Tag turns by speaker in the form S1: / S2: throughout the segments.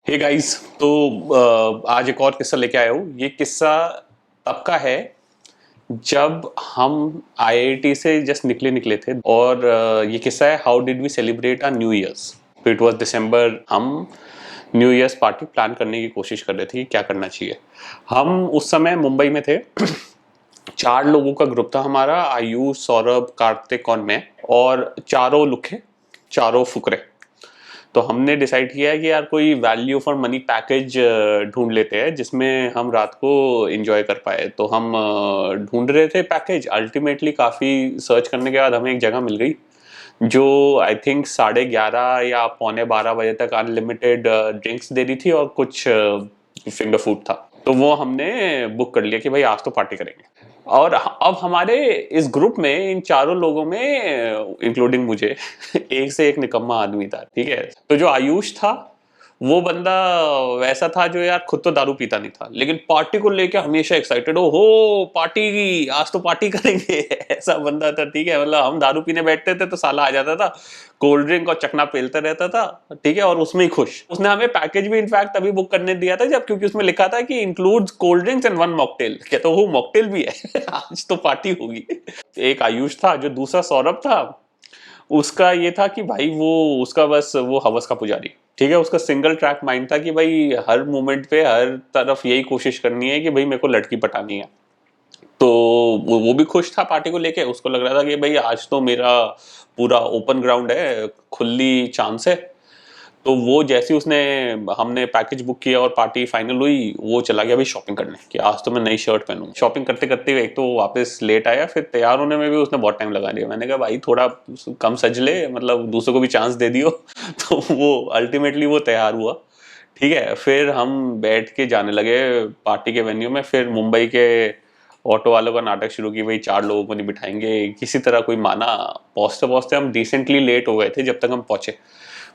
S1: Hey guys. तो आज एक और किस्सा लेके आया हूँ। ये किस्सा तब का है जब हम आईआईटी से जस्ट निकले निकले थे। और ये किस्सा है how did we celebrate our new years. तो इट वाज दिसंबर। हम न्यू ईयर्स पार्टी प्लान करने की कोशिश कर रहे थे कि क्या करना चाहिए। हम उस समय मुंबई में थे। चार लोगों का ग्रुप था हमारा, आयुष, सौरभ, कार्तिक और मैं। और चारों लुखे, चारों फुकरे। तो हमने डिसाइड किया है कि यार कोई वैल्यू फॉर मनी पैकेज ढूंढ लेते हैं जिसमें हम रात को एंजॉय कर पाए। तो हम ढूंढ रहे थे पैकेज। अल्टीमेटली काफ़ी सर्च करने के बाद हमें एक जगह मिल गई जो आई थिंक 11:30 या 11:45 तक अनलिमिटेड ड्रिंक्स दे रही थी और कुछ फिंगर फूड था। तो वो हमने बुक कर लिया कि भाई आज तो पार्टी करेंगे। और अब हमारे इस ग्रुप में, इन चारों लोगों में इंक्लूडिंग मुझे एक से एक निकम्मा आदमी था। ठीक है। तो जो आयुष था वो बंदा वैसा था जो यार खुद तो दारू पीता नहीं था, लेकिन पार्टी को लेके हमेशा एक्साइटेड हो पार्टी की, आज तो पार्टी करेंगे। ऐसा बंदा था। ठीक है। मतलब हम दारू पीने बैठते थे तो साला आ जाता था, कोल्ड ड्रिंक और चकना पेलता रहता था। ठीक है। और उसमें ही खुश। उसने हमें पैकेज भी इनफैक्ट तभी बुक करने दिया था जब, क्योंकि उसमें लिखा था कि includes cold drinks and 1 mocktail. कहता वो मॉकटेल भी है। आज तो पार्टी होगी। एक आयुष था, जो दूसरा सौरभ था। उसका ये था कि भाई वो, उसका बस वो हवस का पुजारी। ठीक है। उसका सिंगल ट्रैक माइंड था कि भाई हर मोमेंट पे हर तरफ यही कोशिश करनी है कि भाई मेरे को लड़की पटानी है। तो वो भी खुश था पार्टी को लेके। उसको लग रहा था कि भाई आज तो मेरा पूरा ओपन ग्राउंड है, खुली चांस है। तो वो जैसे ही उसने, हमने पैकेज बुक किया और पार्टी फाइनल हुई, वो चला गया भाई शॉपिंग करने कि आज तो मैं नई शर्ट पहनूंगा। शॉपिंग करते करते एक तो वापस लेट आया, फिर तैयार होने में भी उसने बहुत टाइम लगा लिया। मैंने कहा भाई थोड़ा कम सज ले, मतलब दूसरों को भी चांस दे दियो। तो वो अल्टीमेटली वो तैयार हुआ। ठीक है। फिर हम बैठ के जाने लगे पार्टी के वेन्यू में। फिर मुंबई के ऑटो वालों का नाटक शुरू की, भाई चार लोगों को नहीं बिठाएंगे। किसी तरह कोई माना। पहुंचते पहुंचते हम डिसेंटली लेट हो गए थे जब तक हम पहुंचे।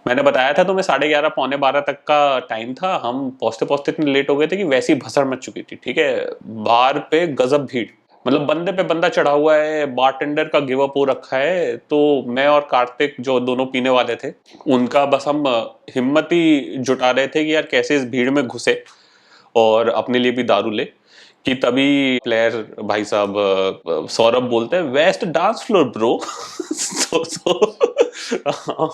S1: मैंने बताया था तो मैं 11:30 11:45 तक का टाइम था। हम पहुंचते पहुंचते इतने लेट हो गए थे कि वैसी भसड़ मच चुकी थी। ठीक है। बार पे गजब भीड़, मतलब बंदे पे बंदा चढ़ा हुआ है। बारटेंडर का गिव अप हो रखा है। तो मैं और कार्तिक, जो दोनों पीने वाले थे, उनका बस हम हिम्मत ही जुटा रहे थे कि यार कैसे इस भीड़ में घुसे और अपने लिए भी दारू ले। कि तभी प्लेयर भाई साहब सौरभ बोलते हैं वेस्ट डांस फ्लोर ब्रो।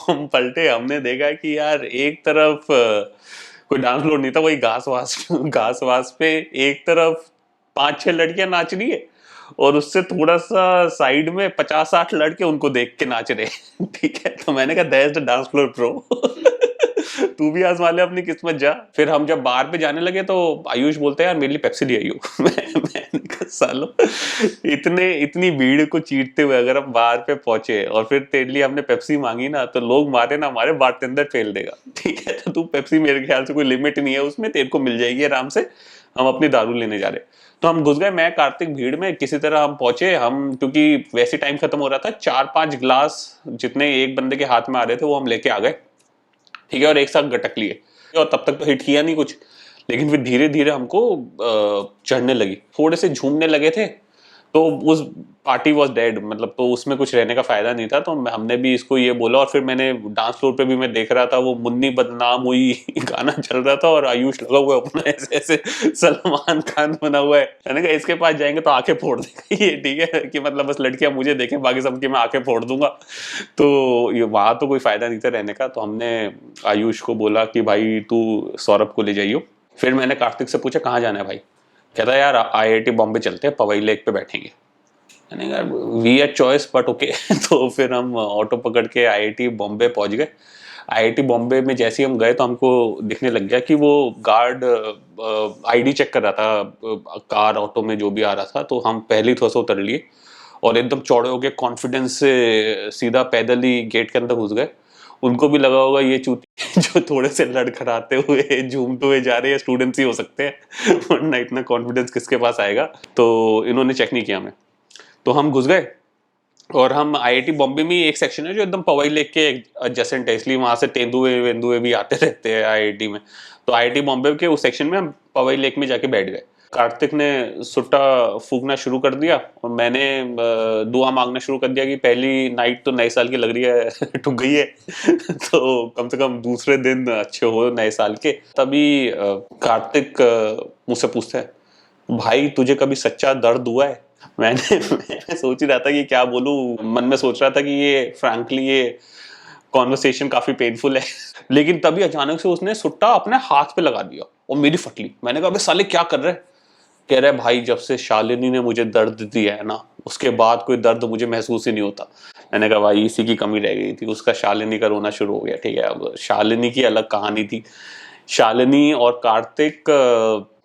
S1: हम पलटे, हमने देखा कि यार एक तरफ कोई डांस फ्लोर नहीं था, वही घास वास पे एक तरफ 5-6 लड़कियां नाच रही है और उससे थोड़ा सा साइड में 50-60 लड़के उनको देख के नाच रहे। ठीक है। तो मैंने कहा that's the dance floor pro. तू भी आजमा ले अपनी किस्मत जा। फिर हम जब बाहर पे जाने लगे तो आयुष बोलते हैं यार मेरे लिए पेप्सी ले आई हो। मैंने कहा सालो, इतनी भीड़ को चीरते हुए अगर हम बाहर पे पहुंचे और फिर तेरे लिए हमने पेप्सी मांगी ना, तो लोग मारे ना हमारे बारटेंडर फेल देगा। ठीक है। तो तू पेप्सी, मेरे ख्याल से कोई लिमिट नहीं है उसमें, तेरे को मिल जाएगी आराम से। हम अपनी दारू लेने जा रहे। तो हम घुस गए, मैं कार्तिक भीड़ में किसी तरह हम पहुंचे। हम क्योंकि वैसे टाइम खत्म हो रहा था, 4-5 गिलास जितने एक बंदे के हाथ में आ रहे थे वो हम लेके आ गए। ठीक है। और एक साथ गटक लिए। और तब तक तो हिट किया नहीं कुछ, लेकिन फिर धीरे धीरे हमको चढ़ने लगी। थोड़े से झूमने लगे थे तो उस पार्टी वॉज डेड, मतलब तो उसमें कुछ रहने का फायदा नहीं था। तो हमने भी इसको ये बोला। और फिर मैंने डांस फ्लोर पे भी मैं देख रहा था वो मुन्नी बदनाम हुई गाना चल रहा था और आयुष लगा हुआ है अपना ऐसे ऐसे सलमान खान बना हुआ है। मैंने कहा इसके पास जाएंगे तो आंखें फोड़ देगा ये। ठीक है। कि मतलब बस लड़कियां मुझे देखें, बाकी सबकी मैं आंखें फोड़ दूंगा। तो ये वहां तो कोई फायदा नहीं था रहने का। तो हमने आयुष को बोला कि भाई तू सौरभ को ले जाइयो। फिर मैंने कार्तिक से पूछा कहाँ जाना है भाई। कहता यार आईआईटी बॉम्बे चलते हैं, पवई लेक पे बैठेंगे। मैंने कहा we are choice but okay. तो फिर हम ऑटो पकड़ के आईआईटी बॉम्बे पहुंच गए। आईआईटी बॉम्बे में जैसे ही हम गए तो हमको दिखने लग गया कि वो गार्ड आईडी चेक कर रहा था कार ऑटो में जो भी आ रहा था। तो हम पहले ही थोड़ा सा उतर लिए और एकदम चौड़े होके कॉन्फिडेंस से सीधा पैदल ही गेट के अंदर घुस गए। उनको भी लगा होगा ये चूती जो थोड़े से लड़खड़ाते हुए झूमते हुए जा रहे हैं स्टूडेंट्स ही हो सकते हैं, वरना इतना कॉन्फिडेंस किसके पास आएगा। तो इन्होंने चेक नहीं किया हमें। तो हम घुस गए। और हम आईआईटी बॉम्बे में एक सेक्शन है जो एकदम पवई लेक के एडजेसेंट है, इसलिए वहां से तेंदुए वेंदुए भी आते रहते हैं आईआईटी में। तो आईआईटी बॉम्बे के उस सेक्शन में हम पवई लेक में जाके बैठ गए। कार्तिक ने सुट्टा फूकना शुरू कर दिया और मैंने दुआ मांगना शुरू कर दिया कि पहली नाइट तो नए साल की लग रही है टूट गई है तो कम से कम दूसरे दिन अच्छे हो नए साल के। तभी कार्तिक मुझसे पूछता है भाई तुझे कभी सच्चा दर्द हुआ है? मैंने सोच ही रहा था कि क्या बोलूं, मन में सोच रहा था कि ये फ्रैंकली ये कॉन्वर्सेशन काफी पेनफुल है लेकिन तभी अचानक से उसने सुट्टा अपने हाथ पे लगा दिया और मेरी फटली। मैंने कहा अबे साले क्या कर रहे? कह रहा है भाई जब से शालिनी ने मुझे दर्द दिया है ना उसके बाद कोई दर्द मुझे महसूस ही नहीं होता। मैंने कहा भाई इसी की कमी रह गई थी, उसका शालिनी का रोना शुरू हो गया। ठीक है, अब शालिनी की अलग कहानी थी। शालिनी और कार्तिक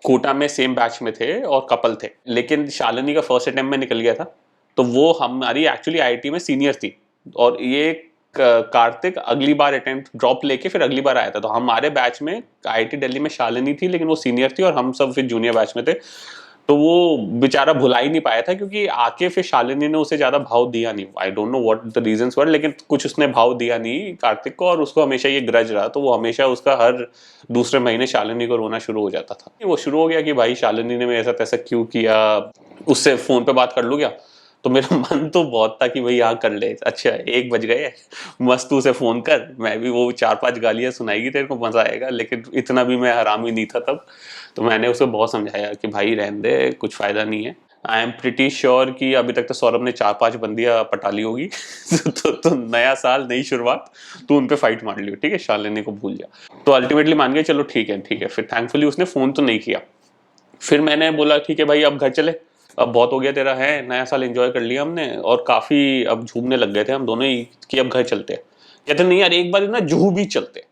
S1: कोटा में सेम बैच में थे और कपल थे, लेकिन शालिनी का फर्स्ट अटेम्प्ट में निकल गया था तो वो हमारी एक्चुअली आईआईटी में सीनियर थी और ये कार्तिक अगली बार अटेम्प्ट ड्रॉप लेके फिर अगली बार आया था। तो हमारे बैच में आईआईटी दिल्ली में शालिनी थी लेकिन वो सीनियर थी और हम सब फिर जूनियर बैच में थे। तो वो बेचारा भुला ही नहीं पाया था क्योंकि आके फिर शालिनी ने उसे ज्यादा भाव दिया नहीं। I don't know what the reasons were, लेकिन कुछ उसने भाव दिया नहीं कार्तिक को और उसको हमेशा ये ग्रज रहा। तो वो हमेशा उसका हर दूसरे महीने शालिनी को रोना शुरू हो जाता था। वो शुरू हो गया कि भाई शालिनी ने ऐसा तैसा क्यों किया, उससे फोन पे बात कर लूँ क्या? तो मेरा मन तो बहुत था कि भाई यहाँ कर ले। अच्छा 1 बज गए, मस्त तू उसे फोन कर, मैं भी वो 4-5 गालियां सुनाएगी तेरे को, मजा आएगा। लेकिन इतना भी मैं हरामी नहीं था तब। तो मैंने उसे बहुत समझाया कि भाई रहने दे, कुछ फायदा नहीं है। आई एम प्रिटी श्योर कि अभी तक तो सौरभ ने 4-5 बंदियां पटा ली होगी तो नया साल नई शुरुआत, तू उन पे फाइट मार लियो, ठीक है, शालिनी को भूल जा। तो अल्टीमेटली मान गए, चलो ठीक है। फिर थैंकफुली उसने फोन तो नहीं किया। फिर मैंने बोला ठीक है भाई अब घर चले, अब बहुत हो गया तेरा, है नया साल एंजॉय कर लिया हमने और काफी अब झूमने लग गए थे हम दोनों ही कि अब घर चलते हैं। कहते नहीं यार एक बार ना जुहू बीच चलते हैं।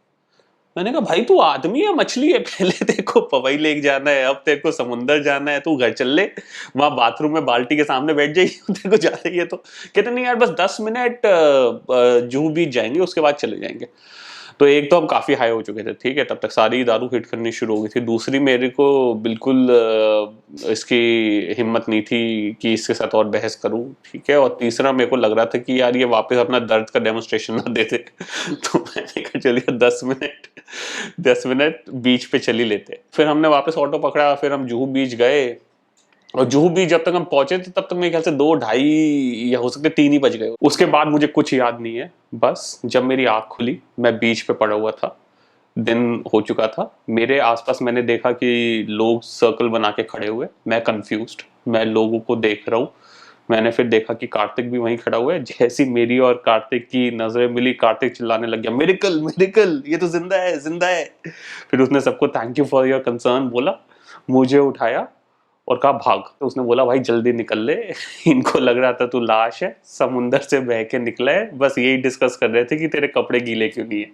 S1: मैंने कहा भाई तू आदमी है मछली है? पहले तेरे को पवई लेक जाना है, अब तेरे को समुंदर जाना है, तू घर चल ले, वहां बाथरूम में बाल्टी के सामने बैठ जाइए तेरे को जाना ही है। तो कहते नहीं यार बस 10 मिनट जुहू बीच जाएंगे उसके बाद चले जाएंगे। तो एक तो हम काफी हाई हो चुके थे, ठीक है, तब तक सारी दारू हिट करनी शुरू हो गई थी। दूसरी मेरे को बिल्कुल इसकी हिम्मत नहीं थी कि इसके साथ और बहस करूं, ठीक है। और तीसरा मेरे को लग रहा था कि यार ये वापस अपना दर्द का डेमोन्स्ट्रेशन ना दे दे तो मैंने कहा चलिए 10 मिनट बीच पे चली लेते। फिर हमने वापस ऑटो पकड़ा, फिर हम जुहू बीच गए और जुहू बीच जब तक हम पहुंचे थे तब तक मेरे ख्याल से 2-2:30 या हो सकते 3 ही बज गए। उसके बाद मुझे कुछ याद नहीं है। बस जब मेरी आंख खुली मैं बीच पे पड़ा हुआ था, दिन हो चुका था। मेरे आसपास मैंने देखा कि लोग सर्कल बना के खड़े हुए, मैं कंफ्यूज्ड, मैं लोगों को देख रहा हूँ। मैंने फिर देखा कि कार्तिक भी वहीं खड़ा हुआ है। जैसी मेरी और कार्तिक की नजरें मिली, कार्तिक चिल्लाने लग गया मेरिकल मेरिकल, ये तो जिंदा है जिंदा है। फिर उसने सबको thank you for your concern बोला, मुझे उठाया और कहा भाग। तो उसने बोला भाई जल्दी निकल ले इनको लग रहा था तू लाश है, समुंदर से बह के निकला है, बस यही डिस्कस कर रहे थे कि तेरे कपड़े गीले क्यों नहीं है।